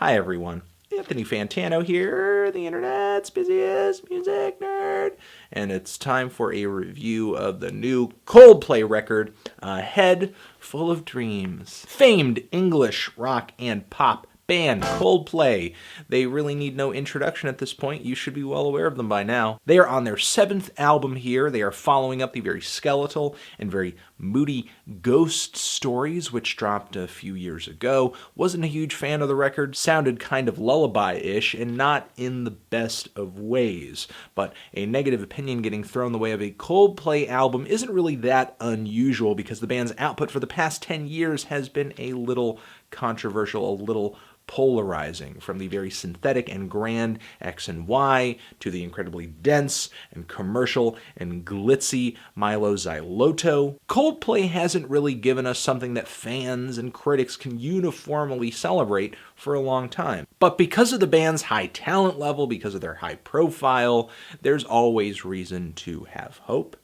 Hi everyone, Anthony Fantano here, the internet's busiest music nerd, and it's time for a review of the new Coldplay record, Head Full of Dreams. Famed English rock and pop band Coldplay. They really need no introduction at this point. You should be well aware of them by now. They are on their 7th album here. They are following up the very skeletal and very moody Ghost Stories, which dropped a few years ago. Wasn't a huge fan of the record. Sounded kind of lullaby-ish and not in the best of ways. But a negative opinion getting thrown in the way of a Coldplay album isn't really that unusual because the band's output for the past 10 years has been a little controversial, a little polarizing, from the very synthetic and grand X and Y to the incredibly dense and commercial and glitzy Milo Xylotto. Coldplay hasn't really given us something that fans and critics can uniformly celebrate for a long time. But because of the band's high talent level, because of their high profile, there's always reason to have hope.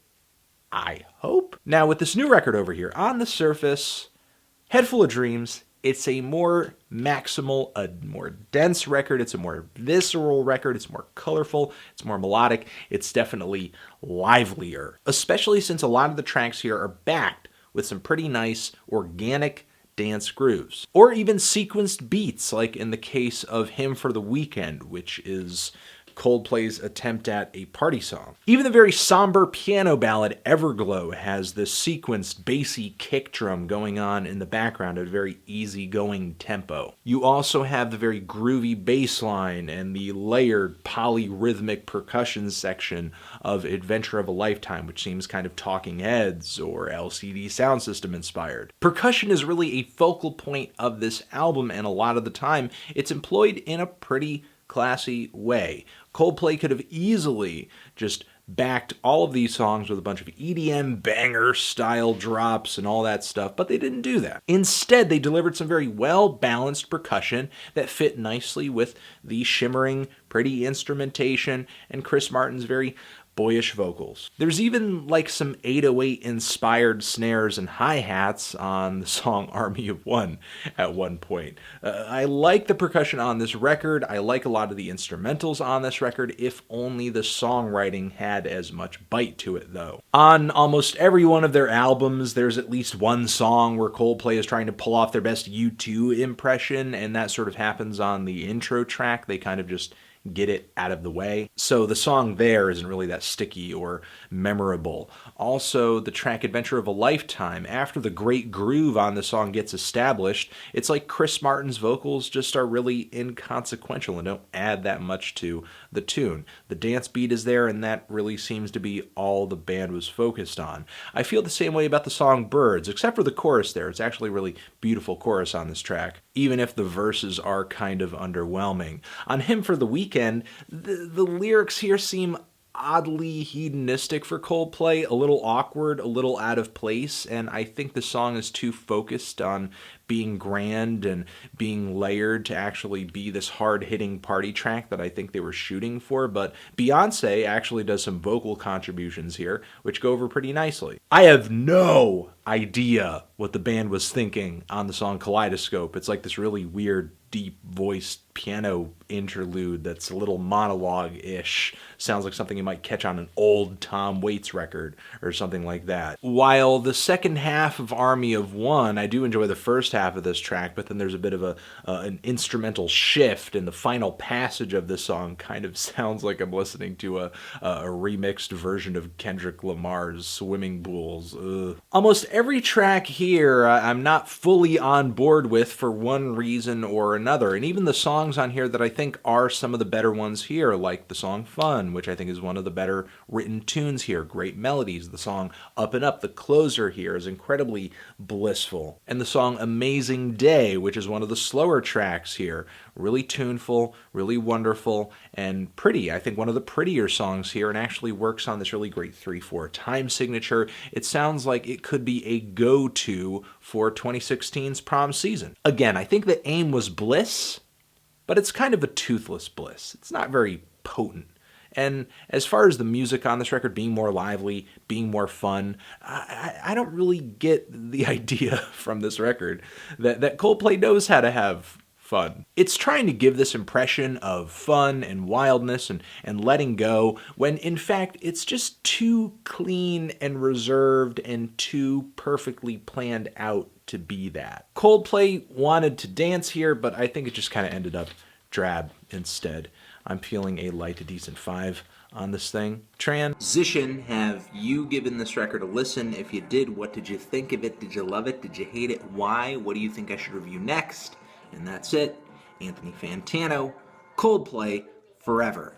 I hope. Now with this new record over here, on the surface, Head Full of Dreams, it's a more maximal, a more dense record. It's a more visceral record. It's more colorful. It's more melodic. It's definitely livelier, especially since a lot of the tracks here are backed with some pretty nice organic dance grooves, or even sequenced beats, like in the case of Hymn for the Weekend, which is Coldplay's attempt at a party song. Even the very somber piano ballad Everglow has this sequenced bassy kick drum going on in the background at a very easygoing tempo. You also have the very groovy bass line and the layered polyrhythmic percussion section of Adventure of a Lifetime, which seems kind of Talking Heads or LCD Soundsystem inspired. Percussion is really a focal point of this album, and a lot of the time it's employed in a pretty classy way. Coldplay could have easily just backed all of these songs with a bunch of EDM banger style drops and all that stuff, but they didn't do that. Instead, they delivered some very well-balanced percussion that fit nicely with the shimmering, pretty instrumentation and Chris Martin's very boyish vocals. There's even like some 808 inspired snares and hi-hats on the song Army of One at one point. I like the percussion on this record. I like a lot of the instrumentals on this record, if only the songwriting had as much bite to it though. On almost every one of their albums, there's at least one song where Coldplay is trying to pull off their best U2 impression, and that sort of happens on the intro track. They kind of just get it out of the way. So the song there isn't really that sticky or memorable. Also, the track Adventure of a Lifetime, after the great groove on the song gets established, it's like Chris Martin's vocals just are really inconsequential and don't add that much to the tune. The dance beat is there, and that really seems to be all the band was focused on. I feel the same way about the song Birds, except for the chorus there. It's actually a really beautiful chorus on this track, even if the verses are kind of underwhelming. On Hymn for the Weekend, the lyrics here seem oddly hedonistic for Coldplay, a little awkward, a little out of place, and I think the song is too focused on being grand and being layered to actually be this hard-hitting party track that I think they were shooting for, but Beyoncé actually does some vocal contributions here, which go over pretty nicely. I have no idea what the band was thinking on the song Kaleidoscope. It's like this really weird, deep-voiced piano interlude that's a little monologue-ish. Sounds like something you might catch on an old Tom Waits record or something like that. While the second half of Army of One, I do enjoy the first half of this track, but then there's a bit of an instrumental shift, and the final passage of this song kind of sounds like I'm listening to a remixed version of Kendrick Lamar's Swimming Pools. Ugh. Almost every track here I'm not fully on board with for one reason or another, and even the songs on here that I think are some of the better ones here, like the song Fun, which I think is one of the better written tunes here, great melodies. The song Up and Up, the closer here, is incredibly blissful. And the song Amazing Day, which is one of the slower tracks here, really tuneful, really wonderful, and pretty. I think one of the prettier songs here, and actually works on this really great 3/4 time signature. It sounds like it could be a go-to for 2016's prom season. Again, I think the aim was bliss, but it's kind of a toothless bliss. It's not very potent. And as far as the music on this record being more lively, being more fun, I don't really get the idea from this record that Coldplay knows how to have fun. It's trying to give this impression of fun and wildness and letting go, when in fact it's just too clean and reserved and too perfectly planned out to be that. Coldplay wanted to dance here, but I think it just kind of ended up drab instead. I'm feeling a light to decent 5 on this thing. Transition, have you given this record a listen? If you did, what did you think of it? Did you love it? Did you hate it? Why? What do you think I should review next? And that's it. Anthony Fantano, Coldplay, forever.